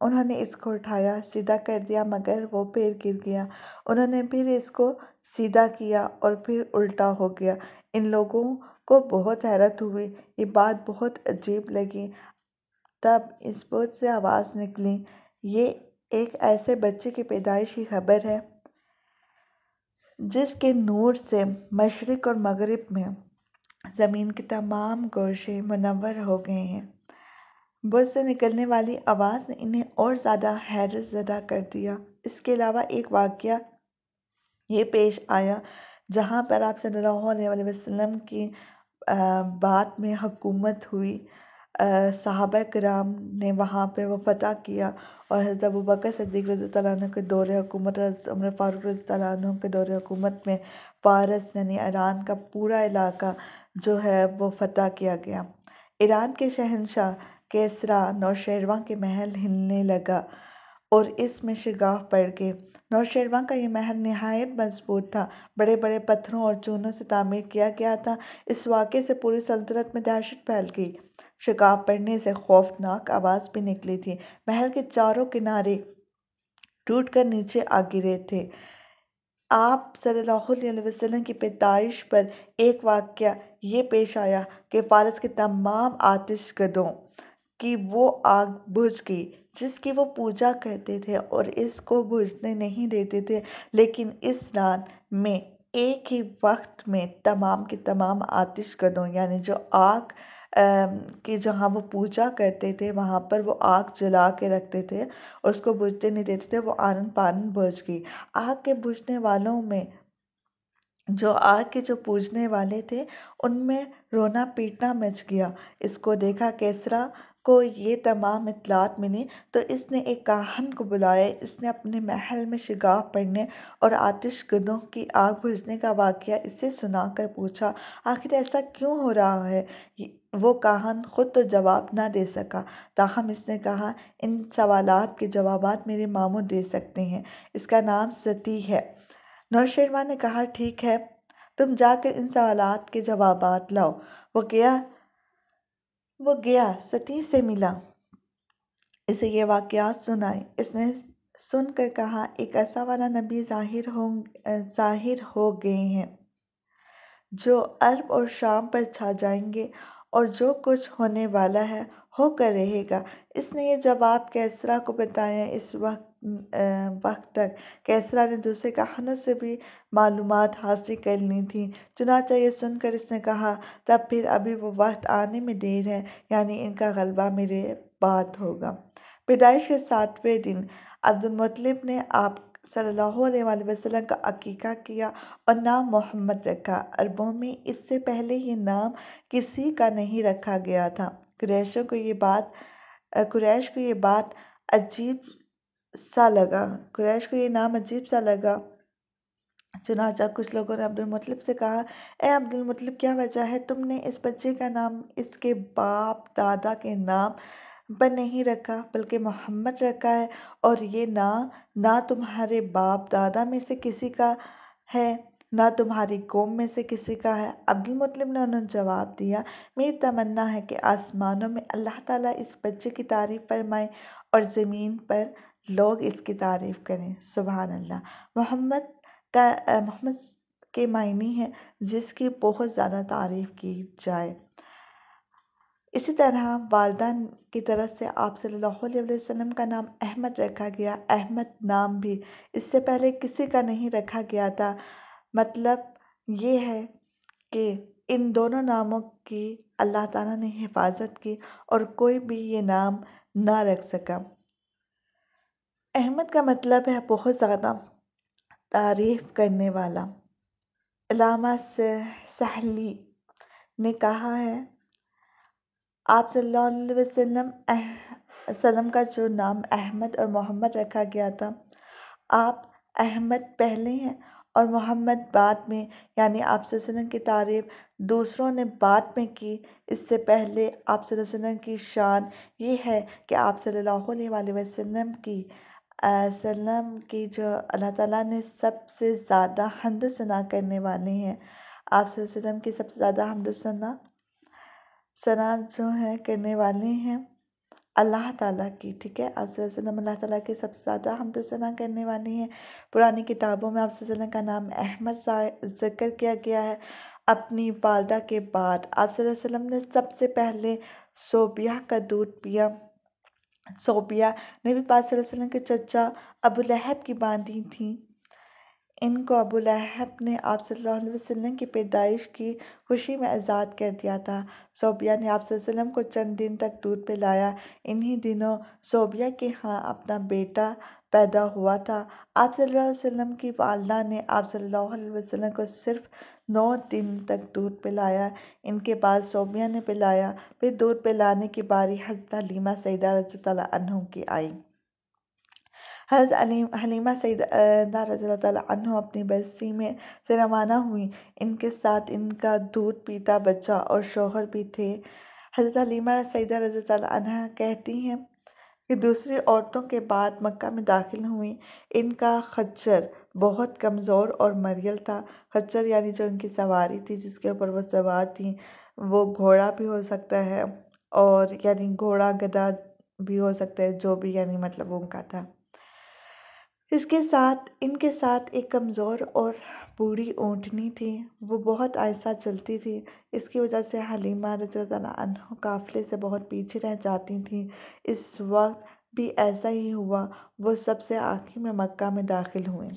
انہوں نے اس کو اٹھایا، سیدھا کر دیا، مگر وہ پھر گر گیا۔ انہوں نے پھر اس کو سیدھا کیا اور پھر الٹا ہو گیا۔ ان لوگوں کو بہت حیرت ہوئی، یہ بات بہت عجیب لگی۔ تب اس بت سے آواز نکلی، یہ ایک ایسے بچے کی پیدائش کی خبر ہے جس کے نور سے مشرق اور مغرب میں زمین کے تمام گوشے منور ہو گئے ہیں۔ بت سے نکلنے والی آواز نے انہیں اور زیادہ حیرت زدہ کر دیا۔ اس کے علاوہ ایک واقعہ یہ پیش آیا جہاں پر آپ صلی اللہ علیہ وسلم کی بعد میں حکومت ہوئی۔ صحابہ کرام نے وہاں پہ وہ فتح کیا اور حضرت ابوبکر صدیق رضی اللہ عنہ کے دور حکومت اور حضرت عمر فاروق رضی اللہ عنہ کے دور حکومت میں فارس یعنی ایران کا پورا علاقہ جو ہے وہ فتح کیا گیا۔ ایران کے شہنشاہ کیسریٰ نوشیروان کے محل ہلنے لگا اور اس میں شگاف پڑ گئے۔ نوشیروان کا یہ محل نہایت مضبوط تھا، بڑے بڑے پتھروں اور چونوں سے تعمیر کیا گیا تھا۔ اس واقعے سے پوری سلطنت میں دہشت پھیل گئی۔ شگاف پڑنے سے خوفناک آواز بھی نکلی تھی۔ محل کے چاروں کنارے ٹوٹ کر نیچے آ گرے تھے۔ آپ صلی اللہ علیہ وسلم کی پیدائش پر ایک واقعہ یہ پیش آیا کہ فارس کے تمام آتش گدوں کی وہ آگ بجھ گئی جس کی وہ پوجا کرتے تھے اور اس کو بجھنے نہیں دیتے تھے، لیکن اس رات میں ایک ہی وقت میں تمام کے تمام آتش گدوں یعنی جو آگ کی جہاں وہ پوجا کرتے تھے وہاں پر وہ آگ جلا کے رکھتے تھے، اس کو بجھتے نہیں دیتے تھے، وہ آنن پانن بجھ گئی۔ آگ کے بجھنے والوں میں آگ کے جو پوجنے والے تھے ان میں رونا پیٹنا مچ گیا۔ اس کو دیکھا کیسریٰ کو یہ تمام اطلاعات ملی تو اس نے ایک کاہن کو بلایا۔ اس نے اپنے محل میں شگاف پڑنے اور آتش گدوں کی آگ بجھنے کا واقعہ اسے سنا کر پوچھا، آخر ایسا کیوں ہو رہا ہے؟ وہ کاہن خود تو جواب نہ دے سکا، تاہم اس نے کہا، ان سوالات کے جوابات میرے ماموں دے سکتے ہیں، اس کا نام ستی ہے۔ نوشیروان نے کہا، ٹھیک ہے، تم جا کر ان سوالات کے جوابات لاؤ۔ وہ گیا، ستی سے ملا، اسے یہ واقعات سنائے۔ اس نے سن کر کہا، ایک ایسا والا نبی ظاہر ہو گئے ہیں جو عرب اور شام پر چھا جائیں گے، اور جو کچھ ہونے والا ہے ہو کر رہے گا۔ اس نے یہ جواب کیسریٰ کو بتایا۔ اس وقت تک کیسریٰ نے دوسرے کاہنوں سے بھی معلومات حاصل کر لی تھیں، چنانچہ یہ سن کر اس نے کہا، تب پھر ابھی وہ وقت آنے میں دیر ہے، یعنی ان کا غلبہ میرے بعد ہوگا۔ پیدائش کے 7ویں دن عبدالمطلب نے آپ صلی اللہ علیہ وسلم کا عقیقہ کیا اور نام محمد رکھا۔ عربوں میں اس سے پہلے یہ نام کسی کا نہیں رکھا گیا تھا۔ قریش کو یہ بات عجیب سا لگا، چنانچہ کچھ لوگوں نے عبدالمطلب سے کہا، اے عبدالمطلب، کیا وجہ ہے تم نے اس بچے کا نام اس کے باپ دادا کے نام پر نہیں رکھا بلکہ محمد رکھا ہے، اور یہ نام نہ تمہارے باپ دادا میں سے کسی کا ہے نہ تمہاری قوم میں سے کسی کا ہے؟ عبدالمطلب نے انہیں جواب دیا، میری تمنا ہے کہ آسمانوں میں اللہ تعالیٰ اس بچے کی تعریف فرمائے اور زمین پر لوگ اس کی تعریف کریں۔ سبحان اللہ۔ محمد کے معنی ہے جس کی بہت زیادہ تعریف کی جائے۔ اسی طرح والدہ کی طرف سے آپ صلی اللہ علیہ وسلم کا نام احمد رکھا گیا۔ احمد نام بھی اس سے پہلے کسی کا نہیں رکھا گیا تھا۔ مطلب یہ ہے کہ ان دونوں ناموں کی اللہ تعالیٰ نے حفاظت کی اور کوئی بھی یہ نام نہ رکھ سکا۔ احمد کا مطلب ہے بہت زیادہ تعریف کرنے والا۔ علامہ سہلی نے کہا ہے، آپ صلی اللہ علیہ وسلم کا جو نام احمد اور محمد رکھا گیا تھا، آپ احمد پہلے ہیں اور محمد بعد میں، یعنی آپ صلی اللہ علیہ وسلم کی تعریف دوسروں نے بعد میں کی۔ اس سے پہلے آپ صلی اللہ علیہ وسلم کی شان یہ ہے کہ آپ صلی اللہ علیہ وسلم کی جو اللہ تعالیٰ نے سب سے زیادہ حمد و ثنا کرنے والے ہیں، آپ صلی اللہ علیہ وسلم کی سب سے زیادہ حمد و ثنا جو ہے کرنے والے ہیں اللہ تعالیٰ کی، ٹھیک ہے، آپ صلی اللہ علیہ وسلم اللہ تعالیٰ کے سب سے زیادہ حمد و ثنا کرنے والے ہیں۔ پرانی کتابوں میں آپ صلی اللہ علیہ وسلم کا نام احمد ذکر کیا گیا ہے۔ اپنی والدہ کے بعد آپ صلی اللہ علیہ وسلم نے سب سے پہلے صوبیہ کا دودھ پیا۔ صوبیہ نبی پاک صلی اللہ علیہ وسلم کے چچا ابو لہب کی باندھی تھیں۔ ان کو ابو لہب نے آپ صلی اللہ علیہ وسلم کی پیدائش کی خوشی میں آزاد کر دیا تھا۔ صوبیہ نے آپ صلی اللہ علیہ وسلم کو چند دن تک دودھ پلایا۔ انہی دنوں صوبیہ کے ہاں اپنا بیٹا پیدا ہوا تھا۔ آپ صلی اللہ علیہ وسلم کی والدہ نے آپ صلی اللہ علیہ وسلم کو صرف 9 دن تک دودھ پلایا۔ ان کے بعد صوبیہ نے پلایا۔ پھر دودھ پلانے کی باری حضرت حلیمہ سیدہ رضی اللہ عنہ کی آئی۔ حضرت حلیمہ سیدہ رضی اللہ عنہ اپنی برسی میں سے روانہ ہوئیں۔ ان کے ساتھ ان کا دودھ پیتا بچہ اور شوہر بھی تھے۔ حضرت حلیمہ سیدہ رضی اللہ عنہا کہتی ہیں کہ دوسری عورتوں کے بعد مکہ میں داخل ہوئیں۔ ان کا خچر بہت کمزور اور مریل تھا۔ خچر یعنی جو ان کی سواری تھی، جس کے اوپر وہ سوار تھیں، وہ گھوڑا بھی ہو سکتا ہے، اور یعنی گھوڑا گدھا بھی ہو سکتا ہے، جو بھی یعنی مطلب ان کا تھا۔ ان کے ساتھ ایک کمزور اور بوڑھی اونٹنی تھی، وہ بہت آہستہ چلتی تھی۔ اس کی وجہ سے حلیمہ رضی اللہ عنہ قافلے سے بہت پیچھے رہ جاتی تھیں۔ اس وقت بھی ایسا ہی ہوا، وہ سب سے آخر میں مکہ میں داخل ہوئیں۔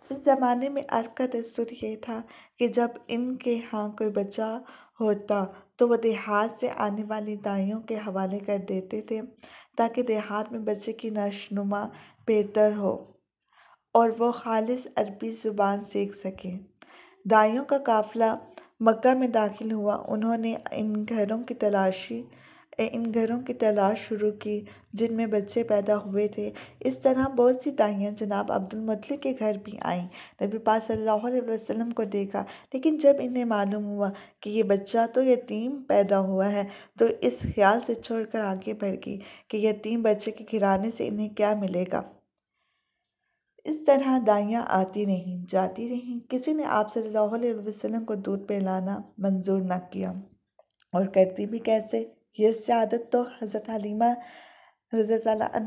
اس زمانے میں عرب کا دستور یہ تھا کہ جب ان کے ہاں کوئی بچہ ہوتا تو وہ دیہات سے آنے والی دائیوں کے حوالے کر دیتے تھے، تاکہ دیہات میں بچے کی نشوونما بہتر ہو اور وہ خالص عربی زبان سیکھ سکے۔ دائیوں کا قافلہ مکہ میں داخل ہوا۔ انہوں نے ان گھروں کی تلاش شروع کی جن میں بچے پیدا ہوئے تھے۔ اس طرح بہت سی دائیاں جناب عبدالمطلب کے گھر بھی آئیں، نبی پاک صلی اللہ علیہ وسلم کو دیکھا، لیکن جب انہیں معلوم ہوا کہ یہ بچہ تو یتیم پیدا ہوا ہے تو اس خیال سے چھوڑ کر آگے بڑھ گئی کہ یتیم بچے کے گھرانے سے انہیں کیا ملے گا۔ اس طرح دائیاں آتی رہیں، جاتی رہیں، کسی نے آپ صلی اللہ علیہ وسلم کو دودھ پلانا منظور نہ کیا، اور کرتی بھی کیسے؟ یہ سعادت تو حضرت حلیمہ رضی اللہ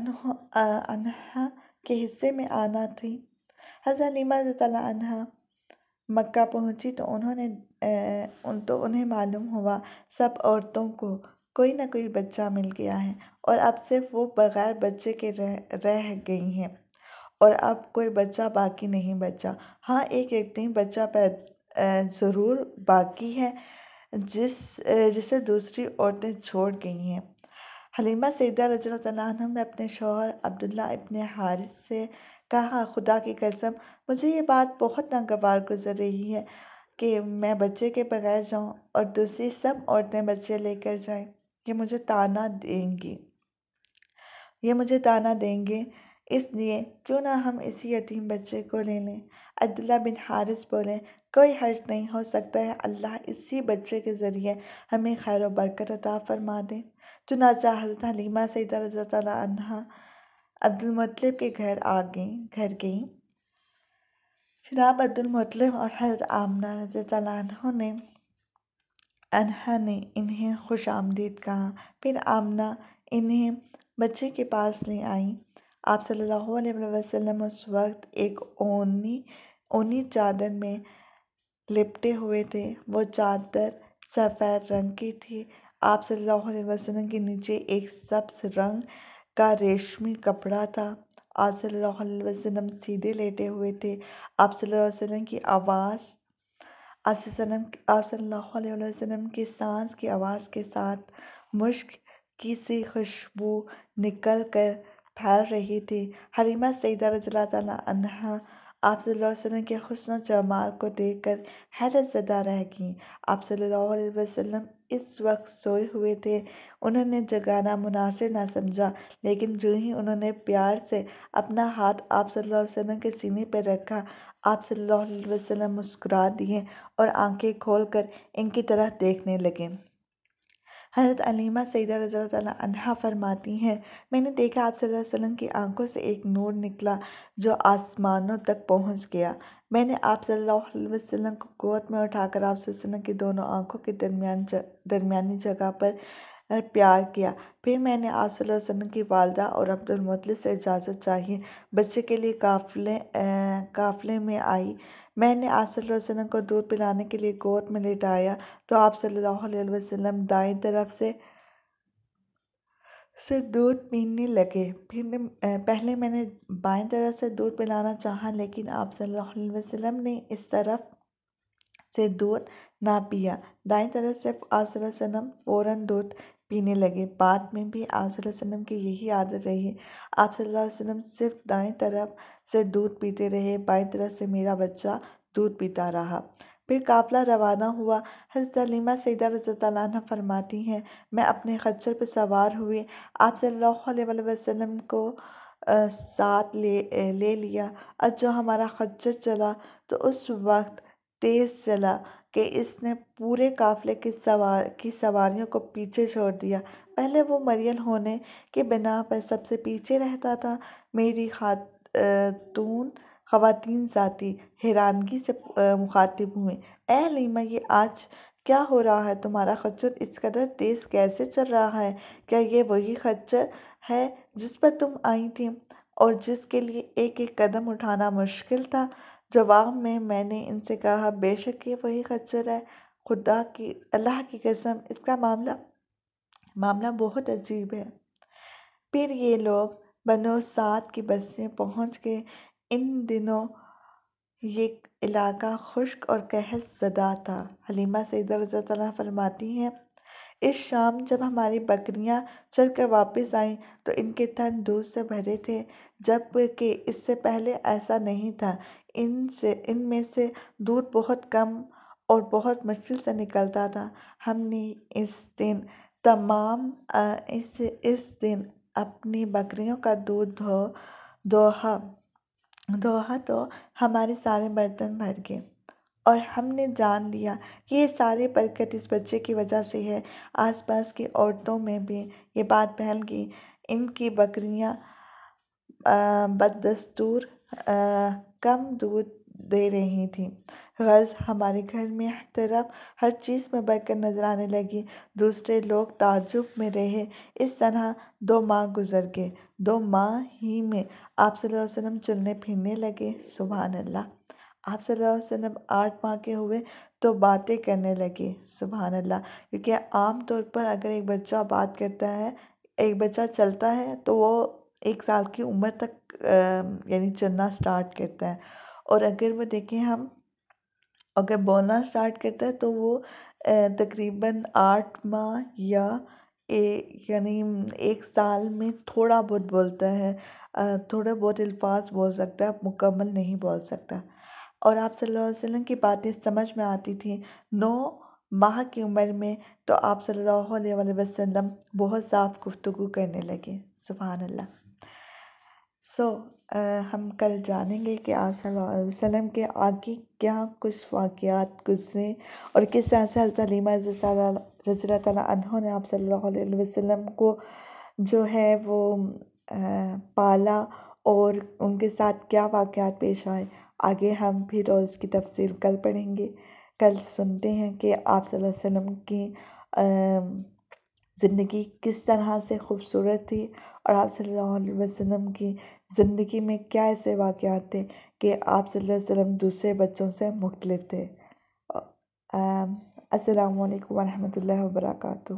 عنہا کے حصے میں آنا تھی۔ حضرت حلیمہ رضی اللہ عنہا مکہ پہنچی تو انہیں معلوم ہوا سب عورتوں کو کوئی نہ کوئی بچہ مل گیا ہے، اور اب صرف وہ بغیر بچے کے رہ گئی ہیں، اور اب کوئی بچہ باقی نہیں بچا۔ ہاں، ایک یتیم بچہ ضرور باقی ہے جسے دوسری عورتیں چھوڑ گئی ہیں۔ حلیمہ سیدہ رضی اللہ عنہا نے اپنے شوہر عبداللہ ابن حارث سے کہا، خدا کی قسم مجھے یہ بات بہت ناگوار گزر رہی ہے کہ میں بچے کے بغیر جاؤں اور دوسری سب عورتیں بچے لے کر جائیں۔ یہ مجھے طعنہ دیں گے، اس لیے کیوں نہ ہم اسی یتیم بچے کو لے لیں۔ عبداللہ بن حارث بولے، کوئی حرج نہیں، ہو سکتا ہے اللہ اسی بچے کے ذریعے ہمیں خیر و برکت عطا فرما دے۔ چنانچہ حضرت حلیمہ سیدہ رضی اللہ عنہا عبدالمطلب کے گھر گئیں۔ جناب عبدالمطلب اور حضرت آمنہ رضی اللہ عنہا نے انہیں خوش آمدید کہا۔ پھر آمنہ انہیں بچے کے پاس لے آئیں۔ آپ صلی اللہ علیہ وسلم اس وقت ایک اونی چادر میں لپٹے ہوئے تھے۔ وہ چادر سفید رنگ کی تھی۔ آپ صلی اللہ علیہ وسلم کے نیچے ایک سبز رنگ کا ریشمی کپڑا تھا۔ آپ صلی اللہ علیہ وسلم سیدھے لیٹے ہوئے تھے۔ آپ صلی اللہ علیہ وسلم کی سانس کی آواز کے ساتھ مشک کی سی خوشبو نکل کر پھیل رہی تھی۔ حلیمہ سیدہ رضی اللہ عنہا آپ صلی اللہ علیہ وسلم کے حسن و جمال کو دیکھ کر حیرت زدہ رہ گئیں۔ آپ صلی اللہ علیہ وسلم اس وقت سوئے ہوئے تھے۔ انہوں نے جگانا مناسب نہ سمجھا، لیکن جو ہی انہوں نے پیار سے اپنا ہاتھ آپ صلی اللہ علیہ وسلم کے سینے پر رکھا، آپ صلی اللہ علیہ وسلم مسکرا دیے اور آنکھیں کھول کر ان کی طرف دیکھنے لگے۔ حضرت حلیمہ سیدہ رضی اللہ عنہا فرماتی ہیں، میں نے دیکھا آپ صلی اللہ علیہ وسلم کی آنکھوں سے ایک نور نکلا جو آسمانوں تک پہنچ گیا۔ میں نے آپ صلی اللہ علیہ وسلم کو گود میں اٹھا کر آپ صلی اللہ علیہ وسلم کی دونوں آنکھوں کے درمیانی جگہ پر پیار کیا۔ پھر میں نے آپ صلی اللہ علیہ وسلم کی والدہ اور عبد المطلب سے اجازت چاہی، بچے کے لیے قافلے میں آئی۔ میں نے آپ صلی اللہ علیہ وسلم کو دودھ پلانے کے لیے گود میں لٹایا تو آپ صلی اللہ علیہ وسلم دائیں طرف سے دودھ پینے لگے۔ پہلے میں نے بائیں طرف سے دودھ پلانا چاہا، لیکن آپ صلی اللہ علیہ وسلم نے اس طرف سے دودھ نہ پیا۔ دائیں طرف سے آپ صلی اللہ علیہ وسلم فوراً دودھ پینے لگے۔ بعد میں بھی آپ صلی اللہ علیہ وسلم کی یہی عادت رہی۔ آپ صلی اللہ علیہ وسلم صرف دائیں طرف سے دودھ پیتے رہے، بائیں طرف سے میرا بچہ دودھ پیتا رہا۔ پھر قافلہ روانہ ہوا۔ حضرت حلیمہ سیدہ رضی اللہ عنہا فرماتی ہیں، میں اپنے خچر پہ سوار ہوئی، آپ صلی اللہ علیہ وسلم کو ساتھ لے لیا۔ اور جو ہمارا خچر چلا تو اس وقت تیز چلا کہ اس نے پورے قافلے کی سواریوں کو پیچھے چھوڑ دیا۔ پہلے وہ مریل ہونے کی بنا پر سب سے پیچھے رہتا تھا۔ میری خواتین ذاتی حیرانگی سے مخاطب ہوئیں، اے حلیمہ، یہ آج کیا ہو رہا ہے؟ تمہارا خچر اس قدر تیز کیسے چل رہا ہے؟ کیا یہ وہی خچر ہے جس پر تم آئی تھی اور جس کے لیے ایک ایک قدم اٹھانا مشکل تھا؟ جواب میں نے ان سے کہا، بے شک یہ وہی خچر ہے، اللہ کی قسم اس کا معاملہ بہت عجیب ہے۔ پھر یہ لوگ بنو سعد کی بستیوں پہنچ گئے۔ ان دنوں یہ علاقہ خشک اور قحط زدہ تھا۔ حلیمہ سیدہ رضی اللہ عنہا فرماتی ہیں، اس شام جب ہماری بکریاں چر کر واپس آئیں تو ان کے تھن دودھ سے بھرے تھے، جبکہ اس سے پہلے ایسا نہیں تھا۔ ان میں سے دودھ بہت کم اور بہت مشکل سے نکلتا تھا۔ ہم نے اس دن اپنی بکریوں کا دودھ دوہا تو ہمارے سارے برتن بھر گئے، اور ہم نے جان لیا کہ یہ ساری برکت اس بچے کی وجہ سے ہے۔ آس پاس کی عورتوں میں بھی یہ بات پھیل گئی، ان کی بکریاں بدستور کم دودھ دے رہی تھیں۔ غرض ہمارے گھر میں ہر طرف ہر چیز میں برکت نظر آنے لگی۔ دوسرے لوگ تعجب میں رہے۔ اس طرح 2 ماہ گزر گئے۔ 2 ماہ ہی میں آپ صلی اللہ علیہ وسلم چلنے پھرنے لگے۔ سبحان اللہ! آپ صلی اللہ علیہ وسلم 8 ماہ کے ہوئے تو باتیں کرنے لگے۔ سبحان اللہ! کیونکہ عام طور پر اگر ایک بچہ بات کرتا ہے، ایک بچہ چلتا ہے تو وہ 1 سال کی عمر تک یعنی چلنا سٹارٹ کرتا ہے، اور اگر وہ دیکھیں ہم اگر بولنا سٹارٹ کرتا ہے تو وہ تقریباً 8 ماہ یا یعنی 1 سال میں تھوڑا بہت بولتا ہے، تھوڑے بہت الفاظ بول سکتا ہے، مکمل نہیں بول سکتا۔ اور آپ صلی اللہ علیہ وسلم کی باتیں سمجھ میں آتی تھیں۔ 9 ماہ کی عمر میں تو آپ صلی اللہ علیہ وسلم بہت صاف گفتگو کرنے لگے۔ سبحان اللہ! ہم کل جانیں گے کہ آپ صلی اللہ علیہ وسلم کے آگے کیا کچھ واقعات گزرے اور کس طرح سے حضرت حلیمہ رضی اللہ عنہا نے آپ صلی اللہ علیہ وسلم کو جو ہے وہ پالا اور ان کے ساتھ کیا واقعات پیش آئے۔ آگے ہم پھر اور اس کی تفصیل کل پڑھیں گے۔ کل سنتے ہیں کہ آپ صلی اللہ علیہ وسلم کی زندگی کس طرح سے خوبصورت تھی، اور آپ صلی اللہ علیہ وسلم کی زندگی میں کیا ایسے واقعات تھے کہ آپ صلی اللہ علیہ وسلم دوسرے بچوں سے مختلف تھے۔ السلام علیکم ورحمۃ اللہ وبرکاتہ۔